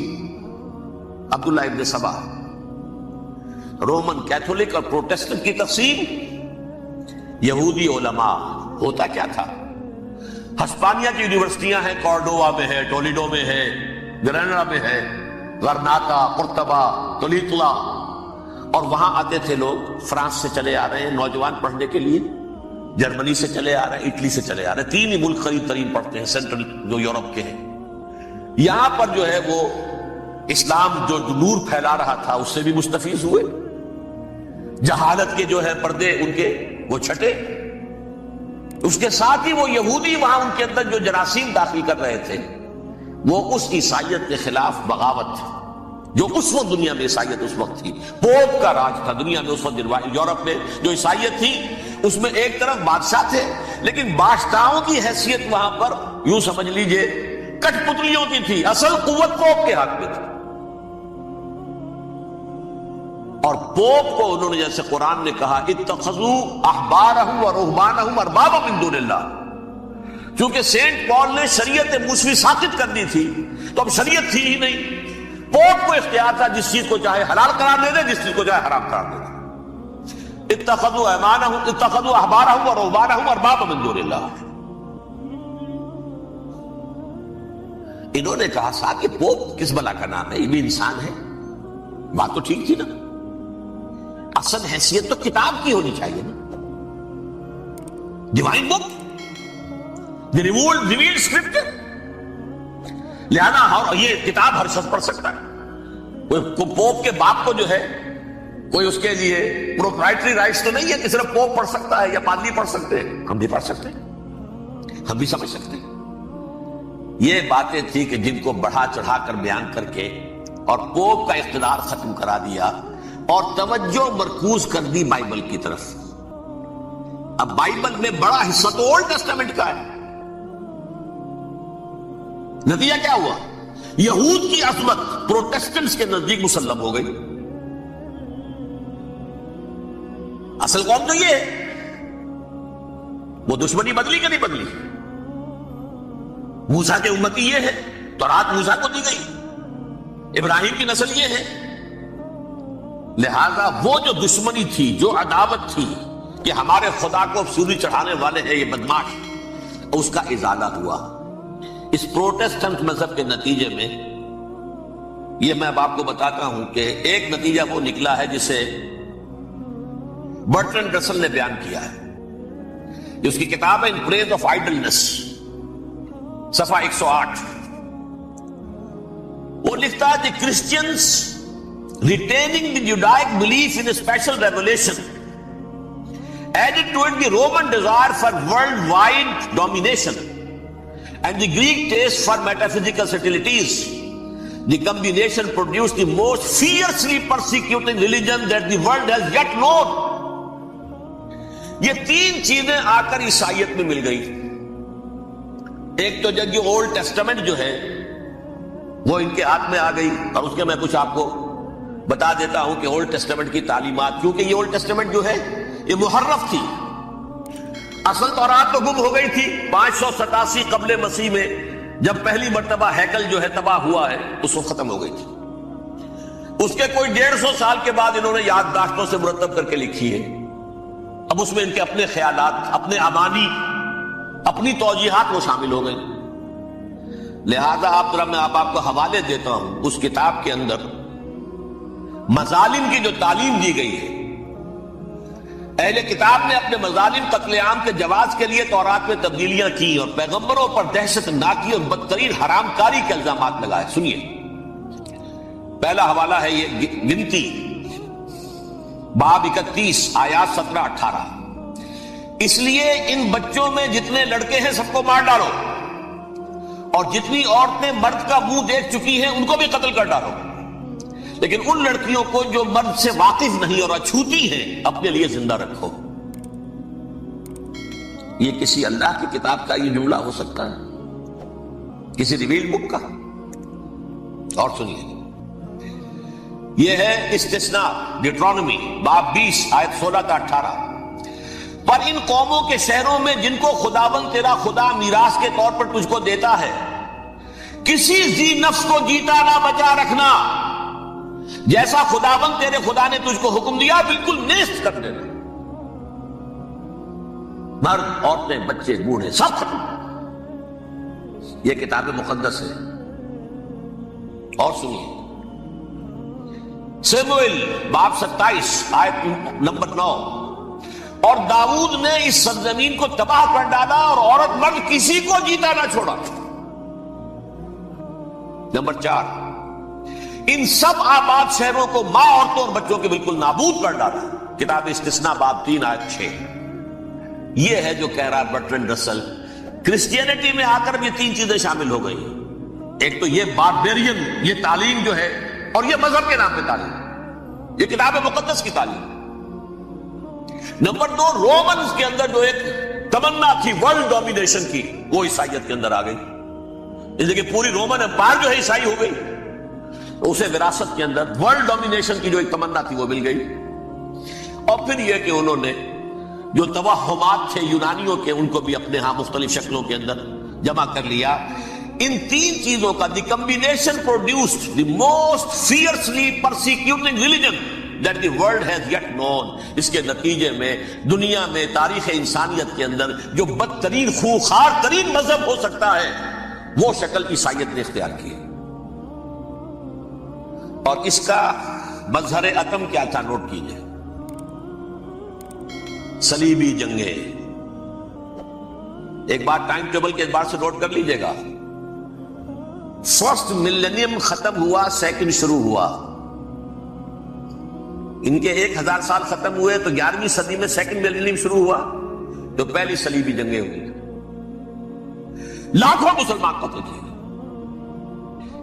عبداللہ ابن سبا، رومن کیتھولک اور پروٹیسٹنٹ کی تقسیم، یہودی علماء۔ ہوتا کیا تھا، ہسپانیہ کی یونیورسٹیاں ہیں، کارڈووا میں ہے، ٹولیڈو میں ہے، گریناڈا میں ہے، غرناطہ، قرطبہ، تولیتلا، اور وہاں آتے تھے لوگ، فرانس سے چلے آ رہے ہیں نوجوان پڑھنے کے لیے، جرمنی سے چلے آ رہے ہیں، اٹلی سے چلے آ رہے ہیں، تین ہی ملک قریب ترین پڑھتے ہیں سینٹرل جو یورپ کے ہیں۔ یہاں پر جو ہے وہ اسلام جو نور پھیلا رہا تھا اس سے بھی مستفیض ہوئے، جہالت کے جو ہے پردے ان کے وہ چھٹے، اس کے ساتھ ہی وہ یہودی وہاں ان کے اندر جو جراثیم داخل کر رہے تھے وہ اس عیسائیت کے خلاف بغاوت تھی جو اس وقت دنیا میں عیسائیت اس وقت تھی، پوپ کا راج تھا دنیا میں اس وقت۔ یورپ میں جو عیسائیت تھی اس میں ایک طرف بادشاہ تھے، لیکن بادشاہوں کی حیثیت وہاں پر یوں سمجھ لیجئے کٹ پتلیوں کی تھی، اصل قوت پوپ کے ہاتھ میں تھی۔ اور پوپ کو انہوں نے جیسے قرآن نے کہا اتخذوا احبارهم ورهبانهم اربابا من دون اللہ، چونکہ سینٹ پال نے شریعت موسوی ساقط کر دی تھی تو اب شریعت تھی ہی نہیں، پوپ کو اختیار تھا جس چیز کو چاہے حلال قرار دے دے، جس چیز کو چاہے حرام قرار دے دے۔ اتخذوا احبارهم ورهبانهم اربابا من دون اللہ۔ انہوں نے کہا صاحب یہ پوپ کس بلا کا نام ہے، یہ بھی انسان ہے، بات تو ٹھیک تھی نا، اصل حیثیت تو کتاب کی ہونی چاہیے نا، ڈیوائن بک، دی ریویلڈ اسکرپچر، لہذا یہ کتاب ہر شخص پڑھ سکتا ہے، کوئی پوپ کے باپ کو جو ہے کوئی اس کے لیے پروپرائٹری رائٹس تو نہیں ہے کہ صرف پوپ پڑھ سکتا ہے یا پادری پڑھ سکتے ہیں، ہم بھی پڑھ سکتے ہیں، ہم بھی سمجھ سکتے ہیں۔ یہ باتیں تھی کہ جن کو بڑھا چڑھا کر بیان کر کے اور پوپ کا اقتدار ختم کرا دیا اور توجہ مرکوز کر دی بائبل کی طرف۔ اب بائبل میں بڑا حصہ تو اولڈ ٹیسٹامنٹ کا ہے، نتیجہ کیا ہوا، یہود کی عظمت پروٹیسٹنٹس کے نزدیک مسلم ہو گئی۔ اصل قوم تو یہ ہے، وہ دشمنی بدلی کہ نہیں بدلی، موسیٰ کے امتی یہ ہے، تورات موسیٰ کو دی گئی، ابراہیم کی نسل یہ ہے، لہذا وہ جو دشمنی تھی، جو عداوت تھی کہ ہمارے خدا کو سولی چڑھانے والے ہیں یہ بدماش، اس کا ازالہ ہوا۔ اس پروٹیسٹنٹ مذہب کے نتیجے میں یہ میں اب آپ کو بتاتا ہوں کہ ایک نتیجہ وہ نکلا ہے جسے برٹرنڈ رسل نے بیان کیا ہے، اس کی کتاب ہے ان پریز آف آئیڈلنس، صفحہ 108۔ وہ لکھتا ہے کہ Christians retaining the Judaic belief in a special revelation added to it the Roman desire for worldwide domination and the Greek taste for metaphysical subtleties. The combination produced the most fiercely persecuting religion that the world has yet known. یہ تین چیزیں آ کر عیسائیت میں مل گئی۔ ایک تو جب یہ اولڈ ٹیسٹمنٹ جو ہے وہ ان کے ہاتھ میں آ گئی، اور اس کے میں کچھ آپ کو بتا دیتا ہوں کہ اولڈ ٹیسٹمنٹ کی تعلیمات، کیونکہ یہ اولڈ ٹیسٹمنٹ جو ہے یہ محرف تھی، اصل تورات تو گم ہو گئی تھی 587 قبل مسیح میں، جب پہلی مرتبہ ہیکل جو ہے تباہ ہوا ہے اس وقت ختم ہو گئی تھی۔ اس کے کوئی 150 سال کے بعد انہوں نے یادداشتوں سے مرتب کر کے لکھی ہے، اب اس میں ان کے اپنے خیالات، اپنے امانی، اپنی توجیحات وہ شامل ہو گئی۔ لہذا میں آپ کو حوالے دیتا ہوں، اس کتاب کے اندر مظالم کی جو تعلیم دی گئی ہے، اہل کتاب نے اپنے مظالم قتل عام کے جواز کے لیے تورات میں تبدیلیاں کی اور پیغمبروں پر دہشت ناکی اور بدترین حرام کاری کے الزامات لگائے. سنیے، پہلا حوالہ ہے یہ گنتی باب 31 آیات 17-18. اس لیے ان بچوں میں جتنے لڑکے ہیں سب کو مار ڈالو، اور جتنی عورتیں مرد کا منہ دیکھ چکی ہیں ان کو بھی قتل کر ڈالو، لیکن ان لڑکیوں کو جو مرد سے واقف نہیں اور اچھوتی ہیں اپنے لیے زندہ رکھو. یہ کسی اللہ کی کتاب کا یہ جملہ ہو سکتا ہے؟ کسی ریویل بک کا؟ اور سنیے، یہ ہے استثناء ڈیٹرانومی باب 20 آیت 16-18. پر ان قوموں کے شہروں میں جن کو خداوند تیرا خدا میراث کے طور پر تجھ کو دیتا ہے، کسی ذی نفس کو جیتا نہ بچا رکھنا، جیسا خداوند تیرے خدا نے تجھ کو حکم دیا بالکل نیست کر دینا. مرد، عورتیں، بچے، بوڑھے سب ختم. یہ کتاب مقدس ہے. اور سنیے، سموئیل باب 27 آیت نمبر 9. اور داؤد نے اس سرزمین کو تباہ کر ڈالا اور عورت مرد کسی کو جیتا نہ چھوڑا. نمبر 4، ان سب آباد شہروں کو ماں، عورتوں اور بچوں کے بالکل نابود کر ڈالا. کتاب استثناء باب 3 آیت 6. یہ ہے جو کہہ رہا برٹرینڈ رسل، کرسچینٹی میں آ کر بھی 3 چیزیں شامل ہو گئی. ایک تو یہ باربیرین، یہ تعلیم جو ہے، اور یہ مذہب کے نام پہ تعلیم، یہ کتاب مقدس کی تعلیم. نمبر 2، رومنز کے اندر جو ایک تمنا تھی ورلڈ ڈومینیشن کی، وہ عیسائیت کے اندر آ گئی. اس لیے کہ پوری رومن امپائر جو ہے عیسائی ہو گئی، اسے وراثت کے اندر ورلڈ ڈومینیشن کی جو ایک تمنا تھی وہ مل گئی. اور پھر یہ کہ انہوں نے جو توہمات تھے یونانیوں کے، ان کو بھی اپنے ہاں مختلف شکلوں کے اندر جمع کر لیا. ان 3 چیزوں کا the combination produced the most fiercely persecuting religion that the world has yet known. اس کے نتیجے میں دنیا میں تاریخ انسانیت کے اندر جو بدترین خوخار ترین مذہب ہو سکتا ہے وہ شکل عیسائیت نے اختیار کی. اور اس کا مظہر عتم کیا تھا نوٹ کیجئے، صلیبی جنگیں. ایک بات ٹائم ٹیبل کے اعتبار سے نوٹ کر لیجئے گا. فرسٹ ملینیم ختم ہوا، سیکنڈ شروع ہوا. ان کے 1000 سال ختم ہوئے تو 11ویں صدی میں سیکنڈ ملینیم شروع ہوا، تو پہلی صلیبی جنگیں ہوئی. لاکھوں مسلمان قتل کیے.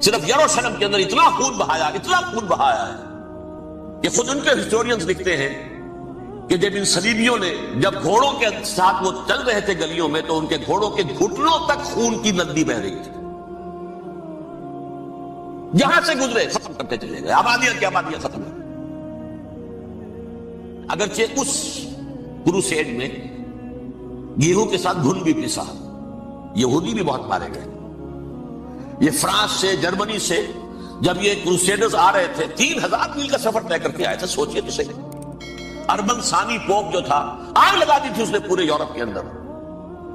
صرف یروشلم کے اندر اتنا خون بہایا ہے کہ خود ان کے ہسٹورینز لکھتے ہیں کہ جب ان صلیبیوں نے، جب گھوڑوں کے ساتھ وہ چل رہے تھے گلیوں میں، تو ان کے گھوڑوں کے گھٹنوں تک خون کی ندی بہ رہی تھی. جہاں سے گزرے ختم کرتے چلے گئے، آبادیاں کی آبادیاں ختم ہوئی. اگرچہ اس کروسیڈ میں گیہوں کے ساتھ گھن بھی پسا، یہودی بھی بہت مارے گئے. یہ فرانس سے، جرمنی سے جب یہ کروسیڈرز آ رہے تھے 3000 میل کا سفر طے کر کے آئے تھے. سوچئے تو صحیح، اربن ثانی پوپ جو تھا آگ لگا دی تھی اس نے پورے یورپ کے اندر.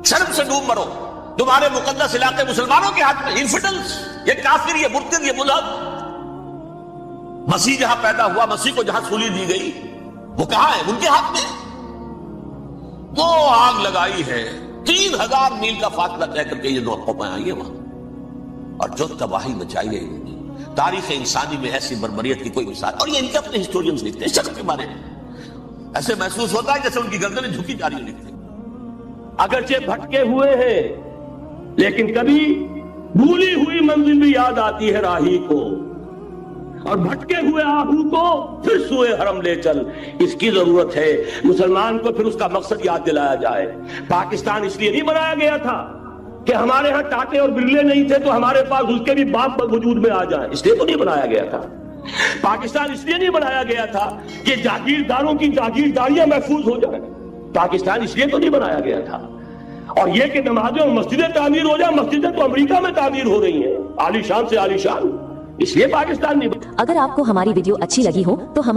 شرم سے ڈوب مرو، تمہارے مقدس علاقے مسلمانوں کے ہاتھ میں. انفیڈلز، یہ کافر، یہ مرتد، یہ ملحد. مسیح جہاں پیدا ہوا، مسیح کو جہاں سولی دی گئی، وہ کہاں ہے؟ ان کے ہاتھ میں. وہ آگ لگائی ہے، 3000 میل کا فاصلہ طے کر کے یہ دو قومیں آئی ہیں وہاں، اور جو تباہی مچائی ہے انہوں نے. تاریخ انسانی میں ایسی بربریت کی کوئی مثال. اور یہ ان کے اپنے ہسٹورینز لکھتے ہیں شخص کے بارے میں، ایسے محسوس ہوتا ہے جیسے ان کی گردنیں جھکی جا رہی لکھتے ہیں. اگرچہ بھٹکے ہوئے ہیں لیکن کبھی بھولی ہوئی منزل بھی یاد آتی ہے راہی کو، اور بھٹکے ہوئے آہو کو پھر سوئے حرم لے چل. اس کی ضرورت ہے مسلمان کو پھر اس کا مقصد یاد دلایا جائے. پاکستان اس لیے نہیں بنایا گیا تھا کہ ہمارے ہاں ٹاٹے اور برلے نہیں تھے تو ہمارے پاس اس کے بھی باپ وجود میں آ جائیں، اس لیے تو نہیں بنایا گیا تھا. پاکستان اس لیے نہیں بنایا گیا تھا کہ جاگیرداروں کی جاگیرداریاں محفوظ ہو جائیں. پاکستان اس لیے تو نہیں بنایا گیا تھا. اور یہ کہ نمازیں اور مسجدیں تعمیر ہو جائیں، مسجدیں تو امریکہ میں تعمیر ہو رہی ہیں عالی شان سے عالی شان، اس لیے پاکستان نہیں. اگر آپ کو ہماری ویڈیو اچھی لگی ہو تو